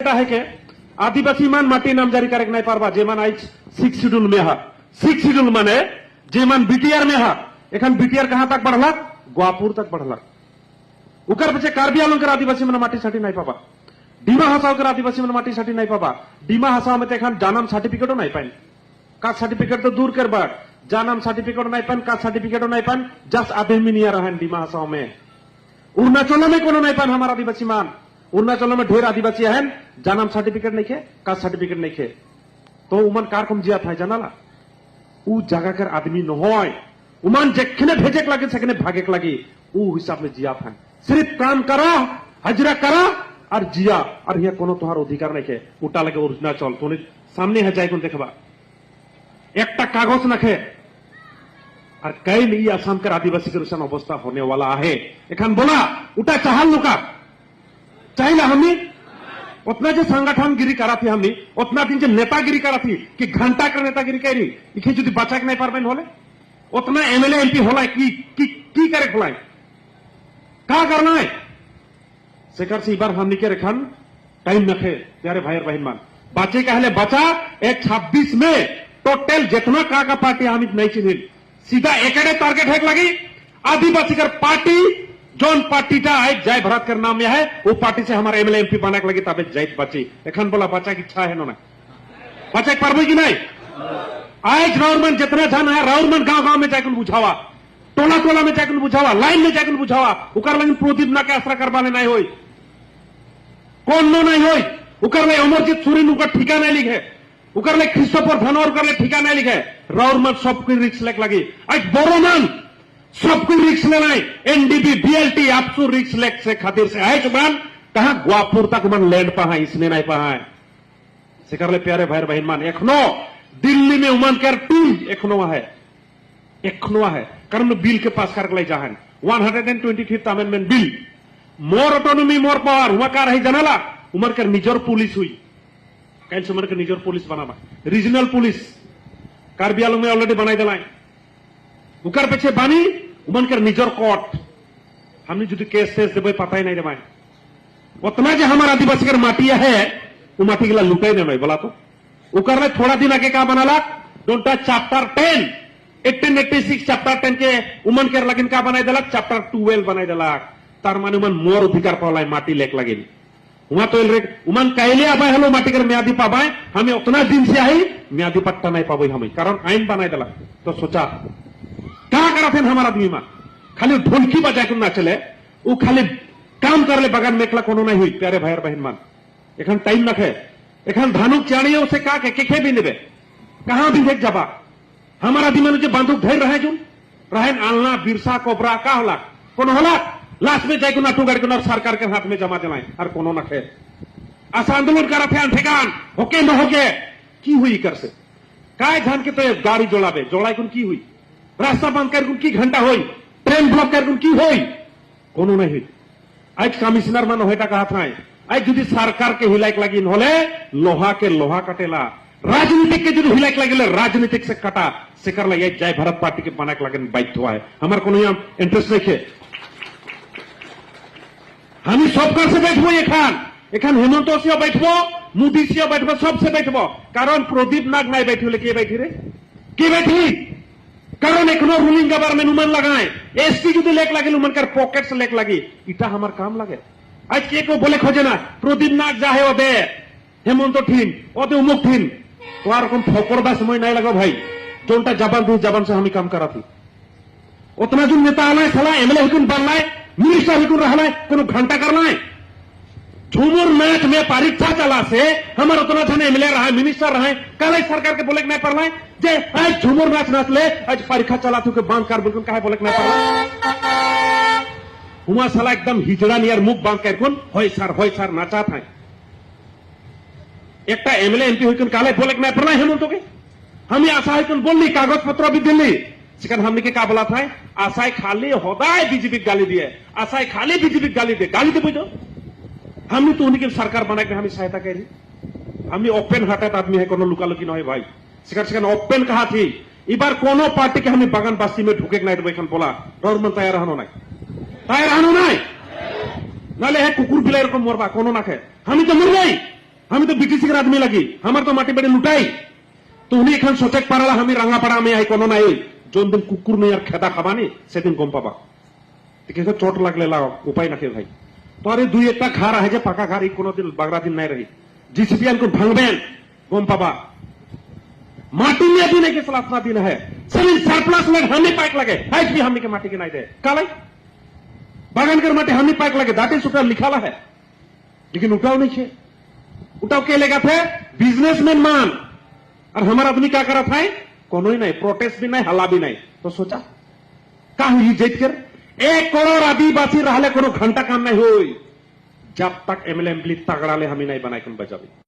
এটা হেকে আদিবাসী মান মাটি নামজারি কারেক নাই পারবা যে মান আইজ 6 শিডিউল में हा 6 শিডিউল माने जे मान बीटीआर में हा एखन बीटीआर कहां तक बढ़ला गोवापुर तक बढ़ला उकर बचे कार्बी आलम कर आदिवासी मन माटी साटी नहीं पाबा डिमा हसाव कर आदिवासी मन माटी साटी नहीं पाबा डिमा हसाव में एखन जन्म सर्टिफिकेटो नहीं पाइन कास्ट सर्टिफिकेट तो दूर कर बात जन्म सर्टिफिकेट नहीं पाइन कास्ट सर्टिफिकेट नहीं पाइन जस्ट आदमी नहीं रहन डिमा हसाव में अरुणाचल में कोनो नहीं पाइन हमारा आदिवासी मान अरुणाचल में ढेर आदिवासी हैं जन्म सर्टिफिकेट नहीं खे कास्ट सर्टिफिकेट नहीं खे तो उमन कारकम जिया था जानाला उ जगह कर आदमी न होय उमन जेखने भेजेक लगे सेखने भागेक लगी उ हिसाब में जिया था सिर्फ काम करा हजरा करा और जिया और यहाँ कोनो तोहार अधिकार नहीं खे उठा लगे अरुणाचल तो सामने है जाए देखबा एक कागज नखे और कई नहीं आसाम कर आदिवासी के रुसन अवस्था होने वाला है एखन बोला उठा चाहल लुका चाहिए हमने उतना जो संगठन गिरी करा थी हमने उतना दिन जो नेतागिरी करा थी कि घंटा कर नेतागिरी करी इखे जो बचा के नहीं पारबेन होले उतना एमएलए एमपी होला की करे खोलाए का करना है शेखर से बार हमने के रेखन टाइम नखे प्यारे भाई और बहन मान बचे कहले बचा एक 26 में टोटल जितना का पार्टी हम नहीं चिन्हित सीधा एक टारगेट है लगी आदिवासी कर पार्टी जोन पार्टी आज जय भारत कर नाम में है वो पार्टी से हमारा एमएलए एमपी बना के लगी तब जैत बची एखन बोला बचा की इच्छा है ना बचा पारबे की नहीं आज राउरमन जितना जन है राउरमन गांव गांव में जाकर बुझावा टोला टोला में जाकर बुझावा लाइन में जाकर बुझावा उकर लगी प्रदीप ना के आसरा करवाने नहीं होई कौन नो नहीं होई उकर ले अमरजीत सुरीन उकर ठिका नहीं लिखे उकर ले क्रिस्टोफर धनौर कर ले ठिका नहीं लिखे राउरमन सब कोई रिक्स लेक लगी आज बोरोमन सब कोई रिक्स लेना है एनडीबी बीएलटी आपसू रिक्स लेक से खातिर से आए चुमान कहा गोवापुर तक मन लैंड पहा इसने नहीं पहा है सिकर ले प्यारे भाई बहन मान एखनो दिल्ली में उमन कर टीम एखनो है कर्म बिल के पास कर ले जाहन 125th अमेंडमेंट बिल मोर ऑटोनॉमी मोर पावर हुआ का रही जनाला उमर कर निजर पुलिस हुई कैसे उमर कर निजर पुलिस बनावा रीजनल पुलिस कार्बी आंगलम में ऑलरेडी बनाई दिलाए उकर पीछे बानी उमन कर निजर कोर्ट हमने जो केस देवे पता ही नहीं देवाए उतना जो हमारा आदिवासी कर माटी है वो माटी के लुटे नहीं बोला तो उकर में थोड़ा दिन आगे का बनाला डोंट टच चैप्टर 10 1886 चैप्टर 10 के उमन कर लगिन का बनाई दिला चैप्टर 12 बनाई दिला तार माने उमन मोर अधिकार पावला माटी लेक लगिन वहां तो उमन कहले आबाय हलो माटी कर म्यादी पाबाय हमें उतना दिन से आई म्यादी पट्टा नहीं पाबई हमें कारण आईन बनाई दिला तो सोचा क्या करा थे हमारा आदमी में खाली ढोलकी बजा के ना चले वो खाली काम कर ले बगन मेखला कोनो नहीं हुई प्यारे भाई और बहन मान एखन टाइम नखे एखन धानुक चाणियों से का के भी नेबे कहां भी देख जाबा हमारा आदमी में जो बंदूक धर रहे जो रहन आलना बिरसा कोबरा का होला कोनो होला लास्ट में जाके नाटू गाड़ी को सरकार के हाथ में जमा दिलाए और कोनो नखे आशा आंदोलन करा थे ठेकान होके न होके की हुई कर से काय धान के तो गाड़ी जोड़ाबे जोड़ाई कुन की हुई रास्ता बंद कर की घंटा होई ट्रेन ब्लॉक कर की होई कोनो नहीं हुई आज कमिश्नर मन होता कहा था आज जुदी सरकार के हिलाइक लगी होले लोहा के लोहा कटेला राजनीतिक के जुदी हिलाइक लगे राजनीतिक से कटा सिकर लगे जय भारत पार्टी के बनाक लगन बाध्य है हमारे को यहाँ इंटरेस्ट नहीं हम सबकर से बैठबो एखान हेमंत से बैठबो मोदी से बैठबो सबसे बैठबो कारण प्रदीप नाग नहीं बैठी के बैठी रे के बैठी कारण एखनो रूलिंग गवर्नमेंट उमन लगाए एसटी जो लेक लगे उमन कर पॉकेट से लेक लगी इटा हमार काम लगे आज के को बोले खोजे ना प्रदीप नाग जाहे ओदे हेमंत ठीन ओदे उमुक ठीन तो रकम फकड़दा समय नहीं लगा भाई जोनटा जबान से हम काम करा थी उतना जो नेता आना थला एमएलए हुकुन बनना मिनिस्टर हुकुन रहना कोनो घंटा करना है झूमर मैच में परीक्षा चला से हमारे उतना जन एमएलए रहा मिनिस्टर रहा कल सरकार के बोले नहीं पड़ना जे आज झूमर मैच नाचले आज परीक्षा चला थी बांध कर बिल्कुल कहा बोले नहीं पड़ना हुआ साला एकदम हिजड़ा नियर मुख बांध कर होय सर नाचा था एक एमएलए एमपी हुकुन काले बोले नहीं पड़ना हेमंत के हमें आशा हुकुन बोलनी कागज पत्र भी दिल्ली सिकन हमने के क्या बोला था आशाएं खाली होदाय बीजेपी गाली दिए आशाएं खाली बीजेपी गाली दे बुझो हमने तो उन्हीं की सरकार बना के हमें सहायता करी हमने ओपन हार्टेड आदमी है कोनो लुका लुकी नहीं भाई सिकन ओपन कहा थी इबार कोनो पार्टी के हमें बागान बास्ती में ढुके नहीं देबो बोला गवर्नमेंट तैयार रहनो नहीं नाले है कुकुर बिलाई रकम मरबा कोनो ना खे हमें तो मर गई हमें तो बीटीसी के आदमी लगी हमार तो माटी बड़ी लुटाई तो उन्हीं एखान सोचेक पारा हमें रंगापाड़ा में आई कोनो नहीं जो दिन कुकुर में यार खेदा खाबानी से दिन गम पाबा तो चोट लगले ला उपाय ना भाई तो अरे दुई एक घर है पाका घर कोनो दिन बागरा दिन नहीं रही जीसीपी को भांगबेन गम पाबा माटी में भी नहीं के सलासना दिन है सभी सरप्लस लगे हमें पाइक लगे आज भी हमने के माटी के नहीं दे कालाई बागान कर माटी हमें पाइक लगे दाटे सुटा लिखा है लेकिन उठाव नहीं है उठाव के लेगा थे बिजनेसमैन मान और हमारा आदमी क्या करा था कोनो ही नहीं प्रोटेस्ट भी नहीं हल्ला भी नहीं तो सोचा का हुई जीत कर 1 करोड़ आदिवासी रहले कोनो घंटा काम नहीं हुई जब तक एमएलए तगड़ा ले हमें नहीं बनाए बचा